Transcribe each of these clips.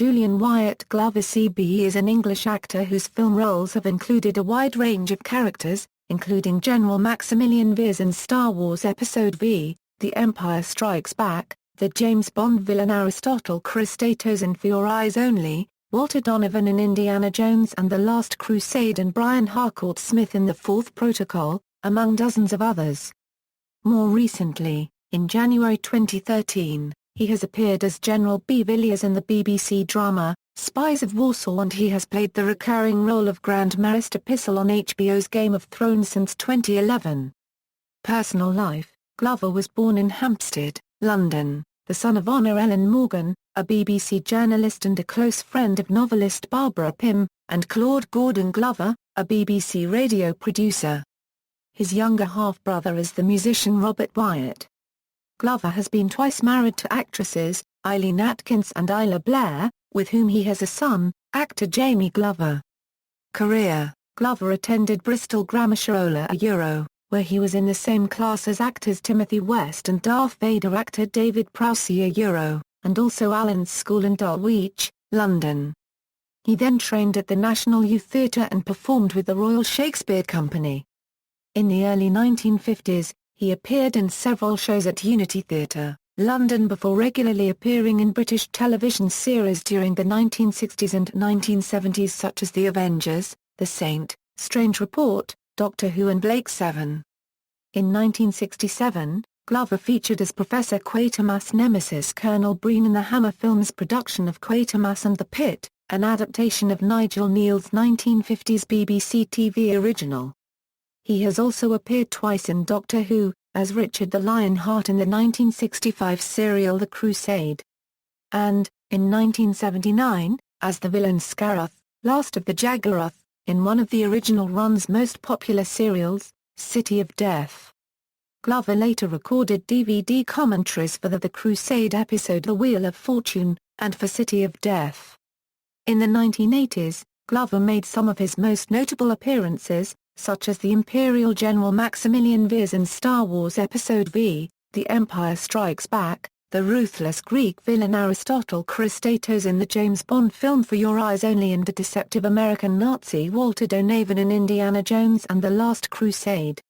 Julian Wyatt Glover CBE is an English actor whose film roles have included a wide range of characters, including General Maximilian Veers in Star Wars Episode V, The Empire Strikes Back, the James Bond villain Aristotle Kristatos in For Your Eyes Only, Walter Donovan in Indiana Jones and the Last Crusade, and Brian Harcourt-Smith in The Fourth Protocol, among dozens of others. More recently, in January 2013, he has appeared as General Beauvilliers in the BBC drama, Spies of Warsaw, and he has played the recurring role of Grand Maester Pycelle on HBO's Game of Thrones since 2011. Personal life: Glover was born in Hampstead, London, the son of Honor Ellen Morgan, a BBC journalist and a close friend of novelist Barbara Pym, and Claude Gordon Glover, a BBC radio producer. His younger half-brother is the musician Robert Wyatt. Glover has been twice married to actresses, Eileen Atkins and Isla Blair, with whom he has a son, actor Jamie Glover. Career: Glover attended Bristol Grammar School, where he was in the same class as actors Timothy West and Darth Vader actor David Prowse, and also Allen's School in Dulwich, London. He then trained at the National Youth Theatre and performed with the Royal Shakespeare Company. In the early 1950s, he appeared in several shows at Unity Theatre, London, before regularly appearing in British television series during the 1960s and 1970s such as The Avengers, The Saint, Strange Report, Doctor Who and Blake 7. In 1967, Glover featured as Professor Quatermass' nemesis Colonel Breen in the Hammer Films production of Quatermass and the Pit, an adaptation of Nigel Kneale's 1950s BBC TV original. He has also appeared twice in Doctor Who, as Richard the Lionheart in the 1965 serial The Crusade. And, in 1979, as the villain Scaroth, last of the Jaggeroth, in one of the original run's most popular serials, City of Death. Glover later recorded DVD commentaries for the Crusade episode The Wheel of Fortune, and for City of Death. In the 1980s, Glover made some of his most notable appearances, such as the Imperial General Maximilian Veers in Star Wars Episode V, The Empire Strikes Back, the ruthless Greek villain Aristotle Kristatos in the James Bond film For Your Eyes Only, and the deceptive American Nazi Walter Donovan in Indiana Jones and the Last Crusade.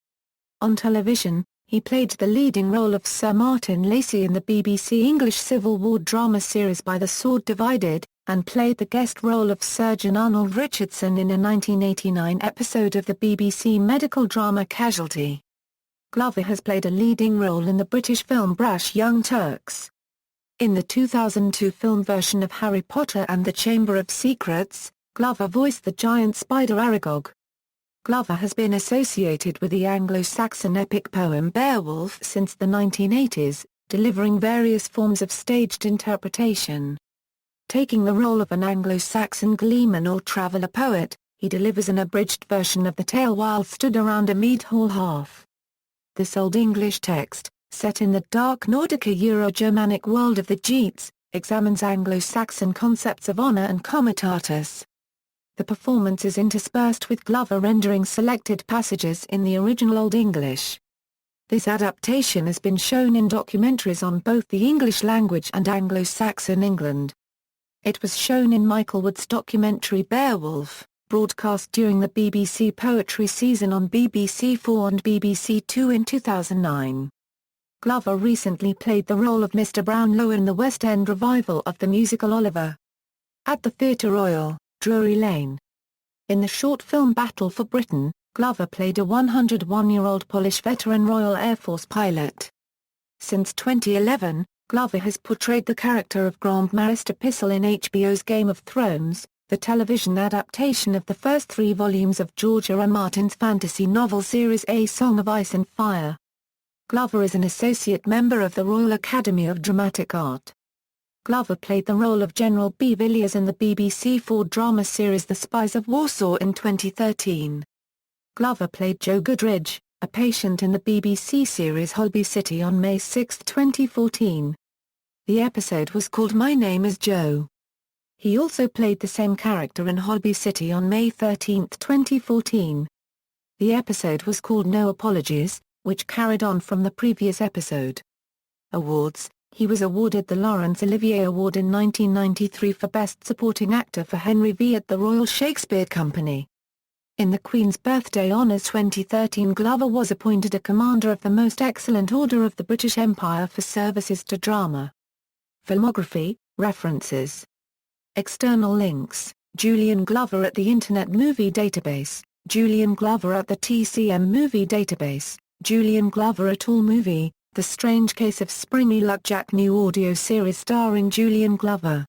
On television, he played the leading role of Sir Martin Lacey in the BBC English Civil War drama series By the Sword Divided, and played the guest role of Surgeon Arnold Richardson in a 1989 episode of the BBC medical drama Casualty. Glover has played a leading role in the British film Brash Young Turks. In the 2002 film version of Harry Potter and the Chamber of Secrets, Glover voiced the giant spider Aragog. Glover has been associated with the Anglo-Saxon epic poem Beowulf since the 1980s, delivering various forms of staged interpretation. Taking the role of an Anglo-Saxon gleeman or traveller poet, he delivers an abridged version of the tale while stood around a mead hall hearth. This Old English text, set in the dark Nordica Euro-Germanic world of the Geats, examines Anglo-Saxon concepts of honour and comitatus. The performance is interspersed with Glover rendering selected passages in the original Old English. This adaptation has been shown in documentaries on both the English language and Anglo-Saxon England. It was shown in Michael Wood's documentary Beowulf, broadcast during the BBC Poetry season on BBC 4 and BBC 2 in 2009. Glover recently played the role of Mr. Brownlow in the West End revival of the musical Oliver at the Theatre Royal, Drury Lane. In the short film Battle for Britain, Glover played a 101-year-old Polish veteran Royal Air Force pilot. Since 2011, Glover has portrayed the character of Grand Maester Pycelle in HBO's Game of Thrones, the television adaptation of the first 3 volumes of George R. R. Martin's fantasy novel series A Song of Ice and Fire. Glover is an associate member of the Royal Academy of Dramatic Art. Glover played the role of General Beauvilliers in the BBC 4 drama series The Spies of Warsaw in 2013. Glover played Joe Goodridge, a patient in the BBC series Holby City on May 6, 2014. The episode was called My Name is Joe. He also played the same character in Holby City on May 13, 2014. The episode was called No Apologies, which carried on from the previous episode. Awards. He was awarded the Laurence Olivier Award in 1993 for Best Supporting Actor for Henry V at the Royal Shakespeare Company. In the Queen's Birthday Honours 2013, Glover was appointed a Commander of the Most Excellent Order of the British Empire for services to drama. Filmography, references. External links: Julian Glover at the Internet Movie Database, Julian Glover at the TCM Movie Database, Julian Glover et al. Movie, The Strange Case of Springy Luck. Jack new audio series starring Julian Glover.